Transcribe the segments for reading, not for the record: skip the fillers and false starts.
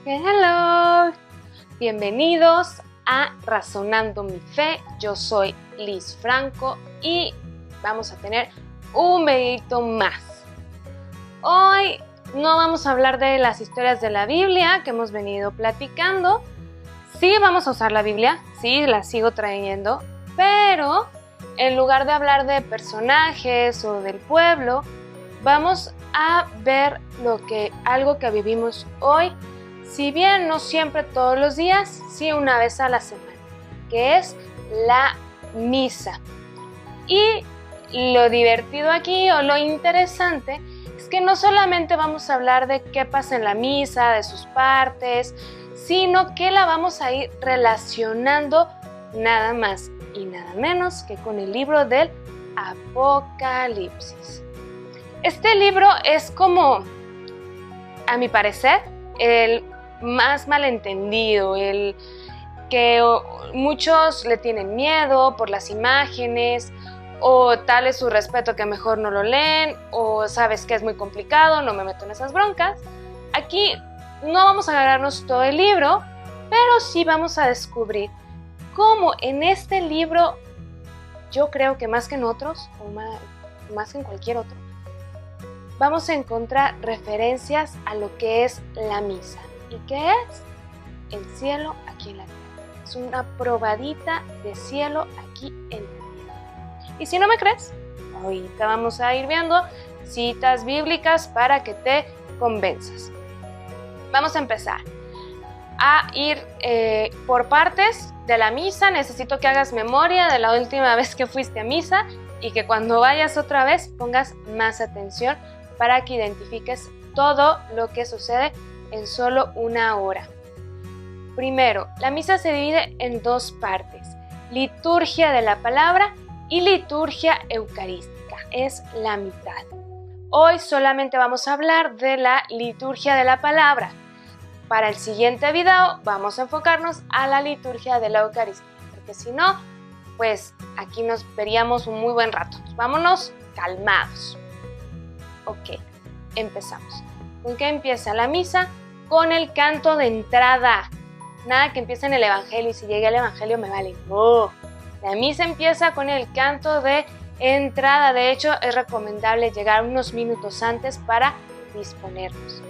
Hello, bienvenidos a Razonando mi Fe. Yo soy Liz Franco y vamos a tener un videito más. Hoy no vamos a hablar de las historias de la Biblia que hemos venido platicando. Sí vamos a usar la Biblia, sí la sigo trayendo, pero en lugar de hablar de personajes o del pueblo, vamos a ver algo que vivimos hoy. Si bien no siempre todos los días, sí una vez a la semana, que es la misa. Y lo divertido aquí o lo interesante es que no solamente vamos a hablar de qué pasa en la misa, de sus partes, sino que la vamos a ir relacionando nada más y nada menos que con el libro del Apocalipsis. Este libro es como, a mi parecer, el más malentendido, el que muchos le tienen miedo por las imágenes, o tal es su respeto que mejor no lo leen, o sabes que es muy complicado, no me meto en esas broncas. Aquí no vamos a agarrarnos todo el libro, pero sí vamos a descubrir cómo en este libro, yo creo que más que en otros, o más que en cualquier otro, vamos a encontrar referencias a lo que es la misa. ¿Y qué es? El cielo aquí en la tierra. Es una probadita de cielo aquí en la tierra. Y si no me crees, ahorita vamos a ir viendo citas bíblicas para que te convenzas. Vamos a empezar a ir por partes de la misa. Necesito que hagas memoria de la última vez que fuiste a misa y que cuando vayas otra vez pongas más atención para que identifiques todo lo que sucede en solo una hora. Primero, la misa se divide en dos partes: liturgia de la palabra y liturgia eucarística. Es la mitad. Hoy solamente vamos a hablar de la liturgia de la palabra. Para el siguiente video vamos a enfocarnos a la liturgia de la Eucaristía, porque si no, pues aquí nos veríamos un muy buen rato. Vámonos calmados. Ok, empezamos. ¿Con qué empieza la misa? Con el canto de entrada. Nada que empiece en el Evangelio y si llegue al Evangelio me vale. No. La misa empieza con el canto de entrada. De hecho, es recomendable llegar unos minutos antes para disponernos.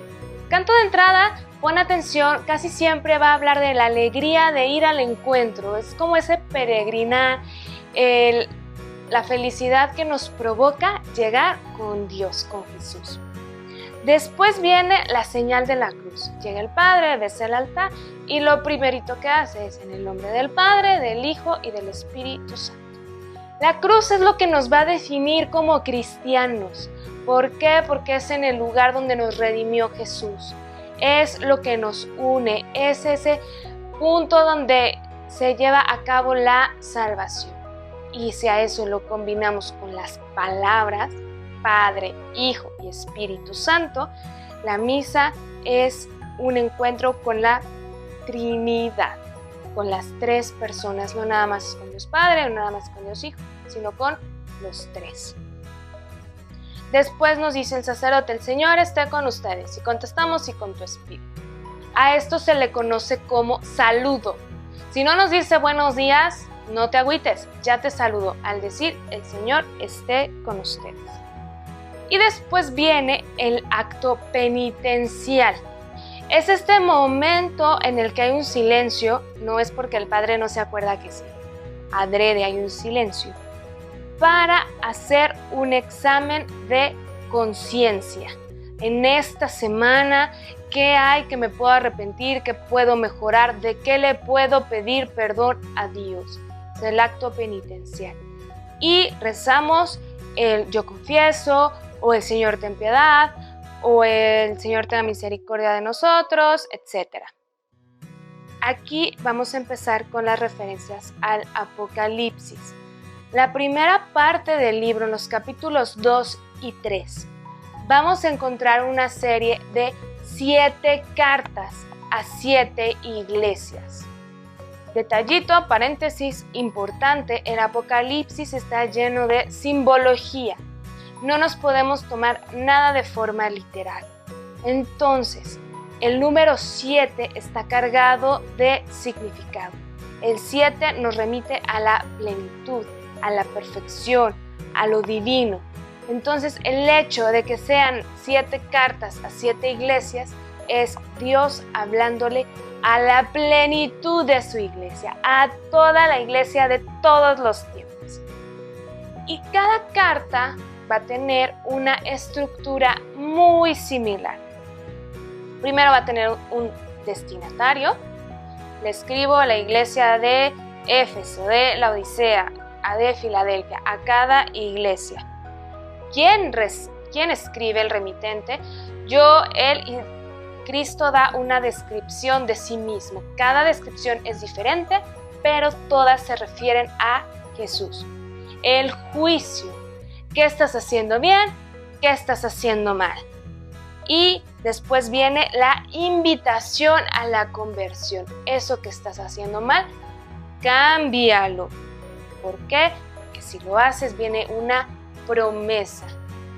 Canto de entrada, pon atención, casi siempre va a hablar de la alegría de ir al encuentro. Es como ese peregrinar, la felicidad que nos provoca llegar con Dios, con Jesús. Después viene la señal de la cruz. Llega el Padre, besa el altar y lo primerito que hace es en el nombre del Padre, del Hijo y del Espíritu Santo. La cruz es lo que nos va a definir como cristianos. ¿Por qué? Porque es en el lugar donde nos redimió Jesús. Es lo que nos une, es ese punto donde se lleva a cabo la salvación. Y si a eso lo combinamos con las palabras Padre, Hijo y Espíritu Santo, la misa es un encuentro con la Trinidad, con las tres personas, no nada más con Dios Padre, no nada más con Dios Hijo, sino con los tres. Después nos dice el sacerdote: el Señor esté con ustedes, y contestamos: y con tu espíritu. A esto se le conoce como saludo. Si no nos dice buenos días, no te agüites, ya te saludo al decir el Señor esté con ustedes. Y después viene el acto penitencial. Es este momento en el que hay un silencio, no es porque el Padre no se acuerda que sí, adrede hay un silencio, para hacer un examen de conciencia. En esta semana, ¿qué hay que me puedo arrepentir, qué puedo mejorar, de qué le puedo pedir perdón a Dios? Es el acto penitencial. Y rezamos el yo confieso, o el Señor ten piedad, o el Señor tenga misericordia de nosotros, etc. Aquí vamos a empezar con las referencias al Apocalipsis. La primera parte del libro, en los capítulos 2 y 3, vamos a encontrar una serie de 7 cartas a 7 iglesias. Detallito, paréntesis importante, el Apocalipsis está lleno de simbología. No nos podemos tomar nada de forma literal. Entonces, El número 7 está cargado de significado. El 7 nos remite a la plenitud, a la perfección, a lo divino. Entonces, el hecho de que sean 7 cartas a 7 iglesias es Dios hablándole a la plenitud de su iglesia, a toda la iglesia de todos los tiempos. Y cada carta va a tener una estructura muy similar. Primero va a tener un destinatario. Le escribo a la iglesia de Éfeso, de la Odisea, de Filadelfia, a cada iglesia. ¿Quién escribe? El remitente. Él y Cristo da una descripción de sí mismo. Cada descripción es diferente, pero todas se refieren a Jesús. El juicio. ¿Qué estás haciendo bien? ¿Qué estás haciendo mal? Y después viene la invitación a la conversión. Eso que estás haciendo mal, cámbialo. ¿Por qué? Porque si lo haces viene una promesa.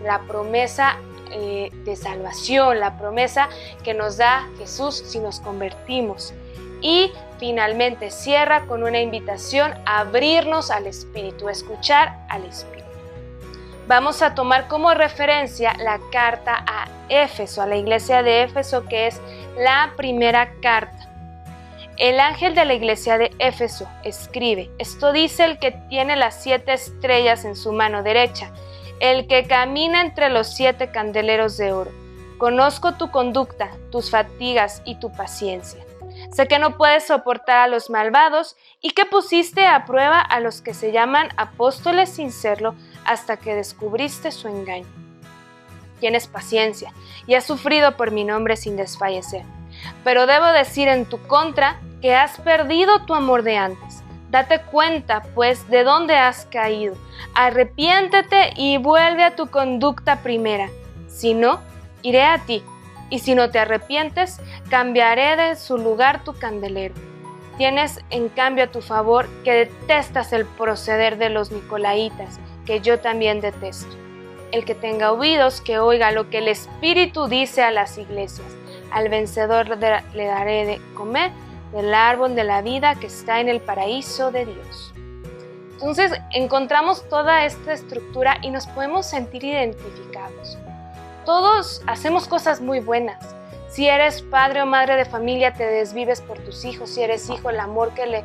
La promesa de salvación, la promesa que nos da Jesús si nos convertimos. Y finalmente cierra con una invitación a abrirnos al Espíritu, a escuchar al Espíritu. Vamos a tomar como referencia la carta a Éfeso, a la iglesia de Éfeso, que es la primera carta. El ángel de la iglesia de Éfeso escribe: esto dice el que tiene las 7 estrellas en su mano derecha, el que camina entre los 7 candeleros de oro. Conozco tu conducta, tus fatigas y tu paciencia. Sé que no puedes soportar a los malvados y que pusiste a prueba a los que se llaman apóstoles sin serlo hasta que descubriste su engaño. Tienes paciencia y has sufrido por mi nombre sin desfallecer. Pero debo decir en tu contra que has perdido tu amor de antes. Date cuenta, pues, de dónde has caído. Arrepiéntete y vuelve a tu conducta primera. Si no, iré a ti. Y si no te arrepientes, cambiaré de su lugar tu candelero. Tienes en cambio a tu favor que detestas el proceder de los nicolaítas, que yo también detesto. El que tenga oídos, que oiga lo que el Espíritu dice a las iglesias. Al vencedor le daré de comer del árbol de la vida que está en el paraíso de Dios. Entonces encontramos toda esta estructura y nos podemos sentir identificados. Todos hacemos cosas muy buenas. Si eres padre o madre de familia, te desvives por tus hijos. Si eres hijo, el amor que le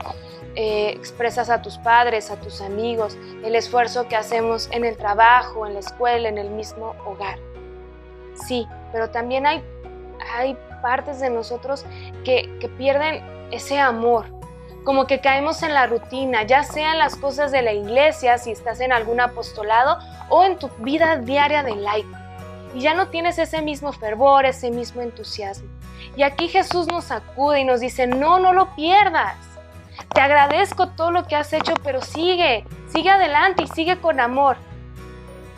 expresas a tus padres, a tus amigos, el esfuerzo que hacemos en el trabajo, en la escuela, en el mismo hogar. Sí, pero también hay partes de nosotros que pierden ese amor, como que caemos en la rutina, ya sea en las cosas de la iglesia, si estás en algún apostolado, o en tu vida diaria de laico. Y ya no tienes ese mismo fervor, ese mismo entusiasmo. Y aquí Jesús nos sacude y nos dice: no lo pierdas. Te agradezco todo lo que has hecho, pero sigue adelante y sigue con amor.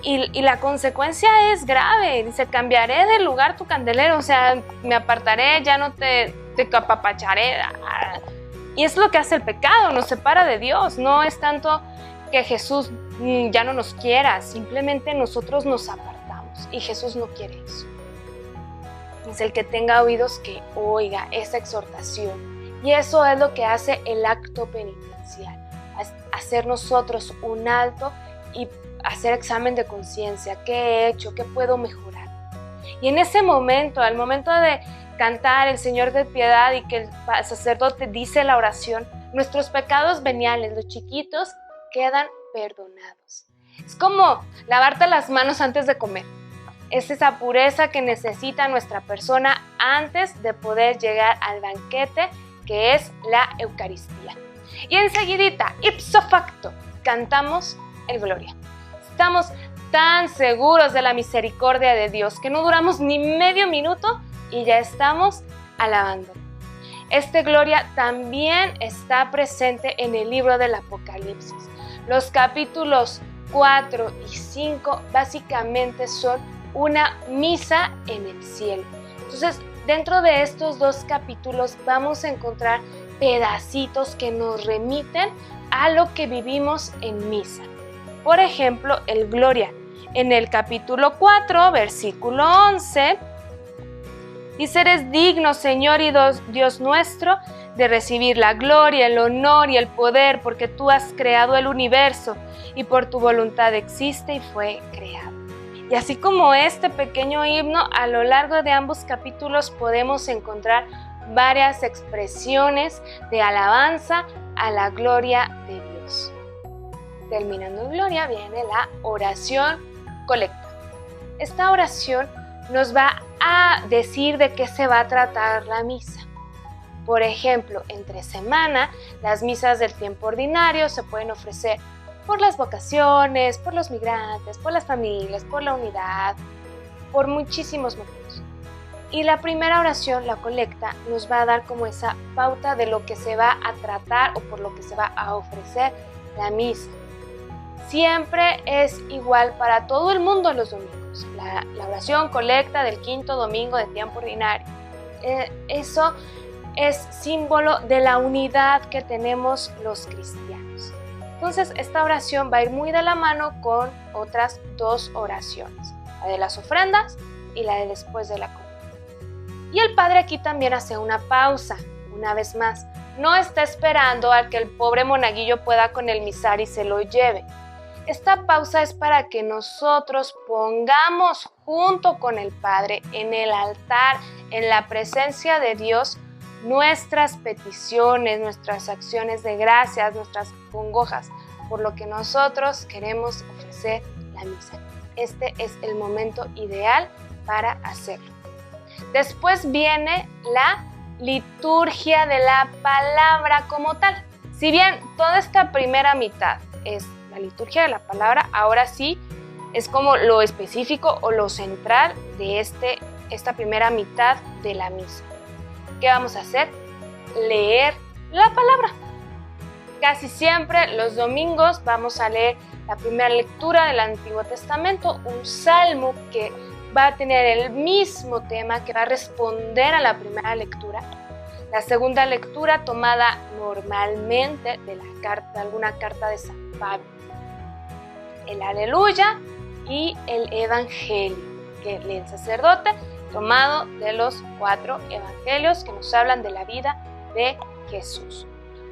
Y la consecuencia es grave. Dice: cambiaré de lugar tu candelero, o sea, me apartaré, ya no te apapacharé. Y es lo que hace el pecado, nos separa de Dios. No es tanto que Jesús ya no nos quiera, simplemente nosotros nos apartamos. Y Jesús no quiere eso. Es el que tenga oídos que oiga esa exhortación. Y eso es lo que hace el acto penitencial. Hacer nosotros un alto y hacer examen de conciencia. ¿Qué he hecho? ¿Qué puedo mejorar? Y en ese momento, al momento de cantar el Señor de piedad y que el sacerdote dice la oración, nuestros pecados veniales, los chiquitos, quedan perdonados. Es como lavarte las manos antes de comer. Es esa pureza que necesita nuestra persona antes de poder llegar al banquete que es la Eucaristía. Y enseguidita, ipso facto, cantamos el Gloria. Estamos tan seguros de la misericordia de Dios que no duramos ni medio minuto y ya estamos alabando. Este Gloria también está presente en el libro del Apocalipsis. Los capítulos 4 y 5 básicamente son una misa en el cielo. Entonces, dentro de estos 2 capítulos vamos a encontrar pedacitos que nos remiten a lo que vivimos en misa. Por ejemplo, el Gloria. En el capítulo 4, versículo 11, Dice: eres digno, Señor y Dios nuestro, de recibir la gloria, el honor y el poder, porque tú has creado el universo y por tu voluntad existe y fue creado. Y así como este pequeño himno, a lo largo de ambos capítulos podemos encontrar varias expresiones de alabanza a la gloria de Dios. Terminando en gloria viene la oración colecta. Esta oración nos va a decir de qué se va a tratar la misa. Por ejemplo, entre semana, las misas del tiempo ordinario se pueden ofrecer por las vocaciones, por los migrantes, por las familias, por la unidad, por muchísimos motivos. Y la primera oración, la colecta, nos va a dar como esa pauta de lo que se va a tratar o por lo que se va a ofrecer la misa. Siempre es igual para todo el mundo los domingos. La oración colecta del quinto domingo de tiempo ordinario. Eso es símbolo de la unidad que tenemos los cristianos. Entonces, esta oración va a ir muy de la mano con otras dos oraciones, la de las ofrendas y la de después de la comunión. Y el padre aquí también hace una pausa, una vez más. No está esperando a que el pobre monaguillo pueda con el misal y se lo lleve. Esta pausa es para que nosotros pongamos junto con el Padre en el altar, en la presencia de Dios, nuestras peticiones, nuestras acciones de gracias, nuestras congojas, por lo que nosotros queremos ofrecer la misa. Este es el momento ideal para hacerlo. Después viene la liturgia de la palabra como tal. Si bien toda esta primera mitad es la liturgia de la palabra, ahora sí es como lo específico o lo central de esta primera mitad de la misa. ¿Qué vamos a hacer? Leer la palabra. Casi siempre los domingos vamos a leer la primera lectura del Antiguo Testamento, un salmo que va a tener el mismo tema, que va a responder a la primera lectura. La segunda lectura tomada normalmente de alguna carta de San Pablo. El Aleluya y el Evangelio que lee el sacerdote, tomado de los 4 evangelios que nos hablan de la vida de Jesús.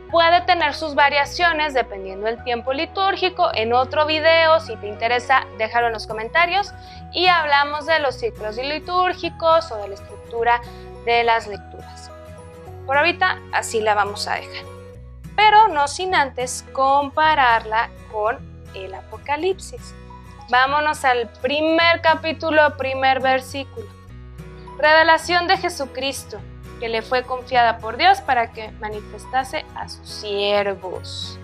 Puede tener sus variaciones dependiendo del tiempo litúrgico. En otro video, si te interesa, déjalo en los comentarios y hablamos de los ciclos litúrgicos o de la estructura de las lecturas. Por ahorita así la vamos a dejar, pero no sin antes compararla con el Apocalipsis. Vámonos al primer capítulo, primer versículo. Revelación de Jesucristo, que le fue confiada por Dios para que manifestase a sus siervos.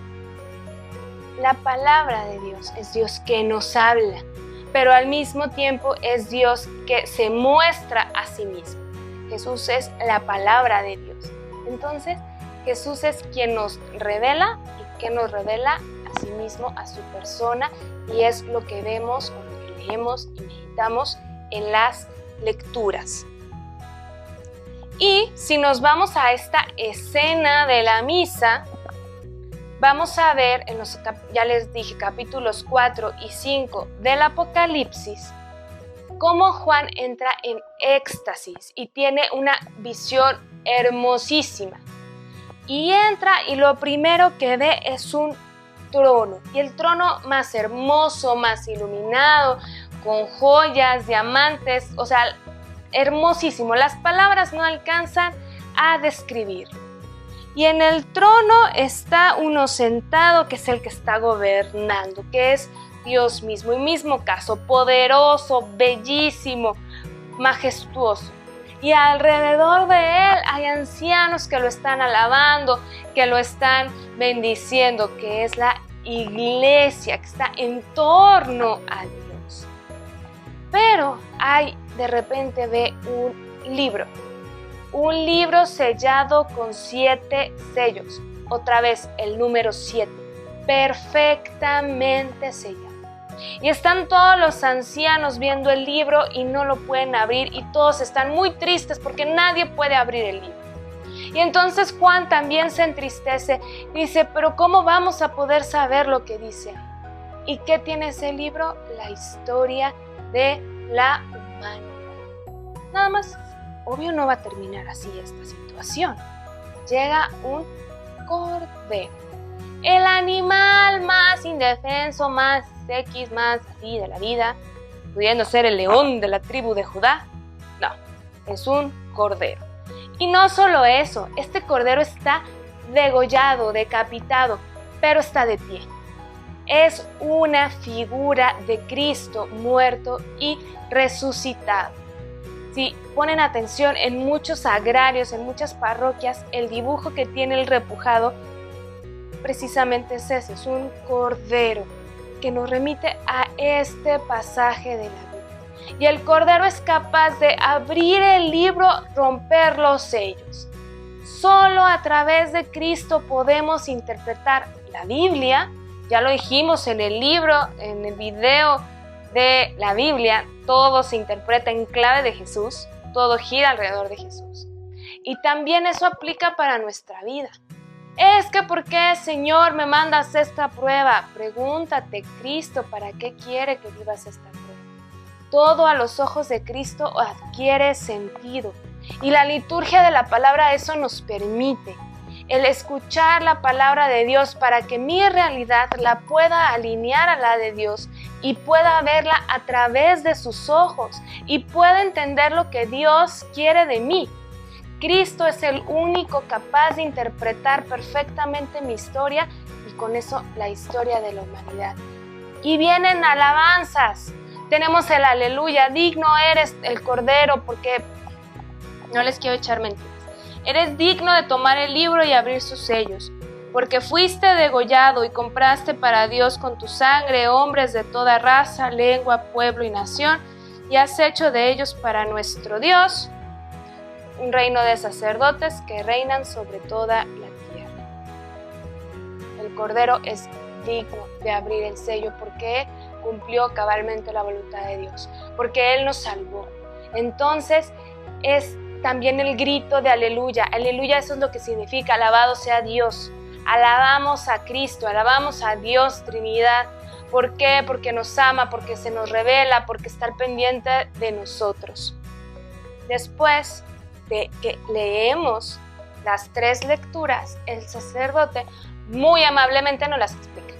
La palabra de Dios es Dios que nos habla, pero al mismo tiempo es Dios que se muestra a sí mismo. Jesús es la palabra de Dios. Entonces, Jesús es quien nos revela y que nos revela a sí mismo, a su persona, y es lo que vemos o lo que leemos y meditamos en las lecturas. Y si nos vamos a esta escena de la misa, vamos a ver en los, ya les dije, capítulos 4 y 5 del Apocalipsis, cómo Juan entra en éxtasis y tiene una visión hermosísima. Y entra y lo primero que ve es un trono. Y el trono más hermoso, más iluminado, con joyas, diamantes, o sea, hermosísimo. Las palabras no alcanzan a describirlo. Y en el trono está uno sentado, que es el que está gobernando, que es Dios mismo. Y mismo caso, poderoso, bellísimo, majestuoso. Y alrededor de él hay ancianos que lo están alabando, que lo están bendiciendo, que es la iglesia que está en torno a Dios. Pero de repente ve un libro sellado con 7 sellos. Otra vez el número 7, perfectamente sellado. Y están todos los ancianos viendo el libro y no lo pueden abrir, y todos están muy tristes porque nadie puede abrir el libro. Y entonces Juan también se entristece y dice: pero ¿cómo vamos a poder saber lo que dice? ¿Y qué tiene ese libro? La historia de la humanidad. Nada más. obvio no va a terminar así esta situación. Llega un cordero, el animal más indefenso, más X, más así de la vida, pudiendo ser el león de la tribu de Judá. No, es un cordero. Y no solo eso, este cordero está degollado, decapitado, pero está de pie. Es una figura de Cristo muerto y resucitado. Si ponen atención, en muchos agrarios, en muchas parroquias, el dibujo que tiene el repujado precisamente es ese, es un cordero que nos remite a este pasaje de la Biblia. Y el cordero es capaz de abrir el libro, romper los sellos. Solo a través de Cristo podemos interpretar la Biblia. Ya lo dijimos en el libro, en el video de la Biblia, todo se interpreta en clave de Jesús, todo gira alrededor de Jesús. Y también eso aplica para nuestra vida. Es que ¿por qué, Señor, me mandas esta prueba? Pregúntate, Cristo, ¿para qué quiere que vivas esta prueba? Todo a los ojos de Cristo adquiere sentido. Y la liturgia de la palabra eso nos permite. El escuchar la palabra de Dios para que mi realidad la pueda alinear a la de Dios y pueda verla a través de sus ojos y pueda entender lo que Dios quiere de mí. Cristo es el único capaz de interpretar perfectamente mi historia y con eso la historia de la humanidad. Y vienen alabanzas. Tenemos el aleluya, digno eres el Cordero, porque no les quiero echar mentiras. Eres digno de tomar el libro y abrir sus sellos, porque fuiste degollado y compraste para Dios con tu sangre hombres de toda raza, lengua, pueblo y nación, y has hecho de ellos para nuestro Dios un reino de sacerdotes que reinan sobre toda la tierra. El Cordero es digno de abrir el sello porque cumplió cabalmente la voluntad de Dios, porque Él nos salvó. Entonces es también el grito de aleluya. Aleluya, eso es lo que significa alabado sea Dios. Alabamos a Cristo, alabamos a Dios Trinidad. ¿Por qué? Porque nos ama, porque se nos revela, porque está al pendiente de nosotros. Después de que leemos las 3 lecturas, el sacerdote muy amablemente nos las explica.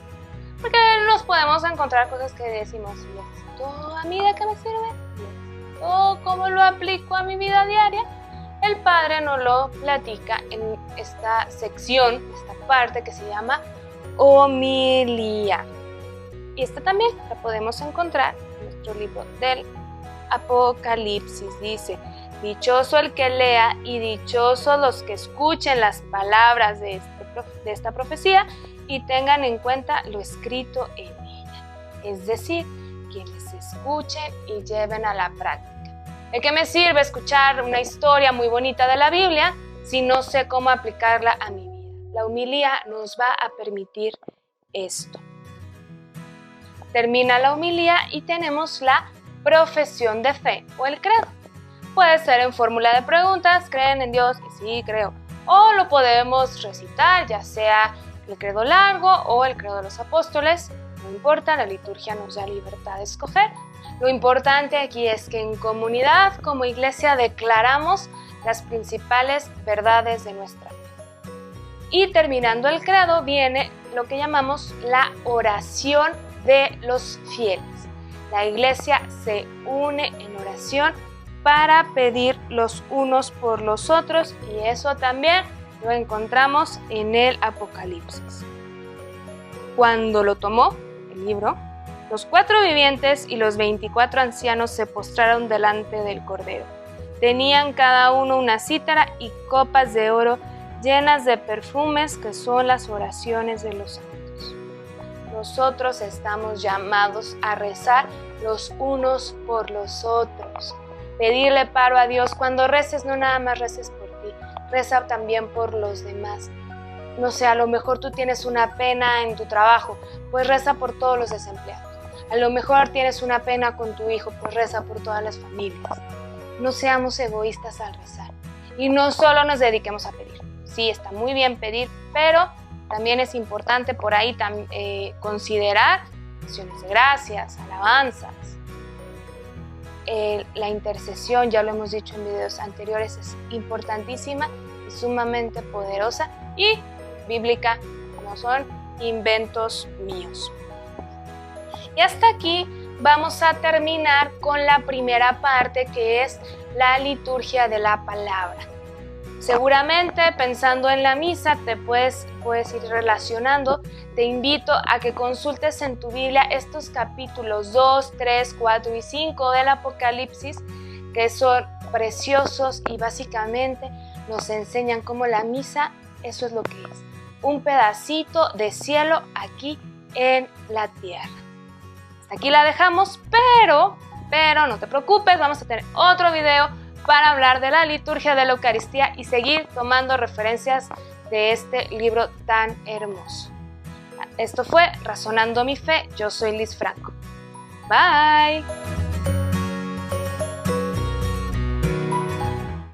Porque nos podemos encontrar cosas que decimos, ¿y esto a mí de qué me sirve? ¿O cómo lo aplico a mi vida diaria? El Padre nos lo platica en esta sección, esta parte que se llama homilía. Y esta también la podemos encontrar en nuestro libro del Apocalipsis. Dice: dichoso el que lea y dichosos los que escuchen las palabras de esta profecía y tengan en cuenta lo escrito en ella. Es decir, quienes escuchen y lleven a la práctica. ¿De qué me sirve escuchar una historia muy bonita de la Biblia si no sé cómo aplicarla a mi vida? La homilía nos va a permitir esto. Termina la homilía y tenemos la profesión de fe o el credo. Puede ser en fórmula de preguntas, ¿creen en Dios? Y sí, creo. O lo podemos recitar, ya sea el credo largo o el credo de los apóstoles. No importa, la liturgia nos da libertad de escoger. Lo importante aquí es que en comunidad, como iglesia, declaramos las principales verdades de nuestra vida. Y terminando el credo viene lo que llamamos la oración de los fieles. La iglesia se une en oración para pedir los unos por los otros y eso también lo encontramos en el Apocalipsis. Cuando lo tomó el libro, los 4 vivientes y los 24 ancianos se postraron delante del Cordero. Tenían cada uno una cítara y copas de oro llenas de perfumes que son las oraciones de los santos. Nosotros estamos llamados a rezar los unos por los otros. Pedirle paro a Dios. Cuando reces, no nada más reces por ti, reza también por los demás. No sé, a lo mejor tú tienes una pena en tu trabajo, pues reza por todos los desempleados. A lo mejor tienes una pena con tu hijo, pues reza por todas las familias. No seamos egoístas al rezar. Y no solo nos dediquemos a pedir. Sí, está muy bien pedir, pero también es importante por ahí considerar acciones de gracias, alabanzas. la intercesión, ya lo hemos dicho en videos anteriores, es importantísima y sumamente poderosa y bíblica, no son inventos míos. Y hasta aquí vamos a terminar con la primera parte, que es la liturgia de la palabra. Seguramente pensando en la misa te puedes ir relacionando. Te invito a que consultes en tu Biblia estos capítulos 2, 3, 4 y 5 del Apocalipsis, que son preciosos y básicamente nos enseñan cómo la misa, eso es lo que es, un pedacito de cielo aquí en la tierra. Hasta aquí la dejamos, pero no te preocupes, vamos a tener otro video para hablar de la liturgia de la Eucaristía y seguir tomando referencias de este libro tan hermoso. Esto fue Razonando mi Fe, yo soy Liz Franco. Bye.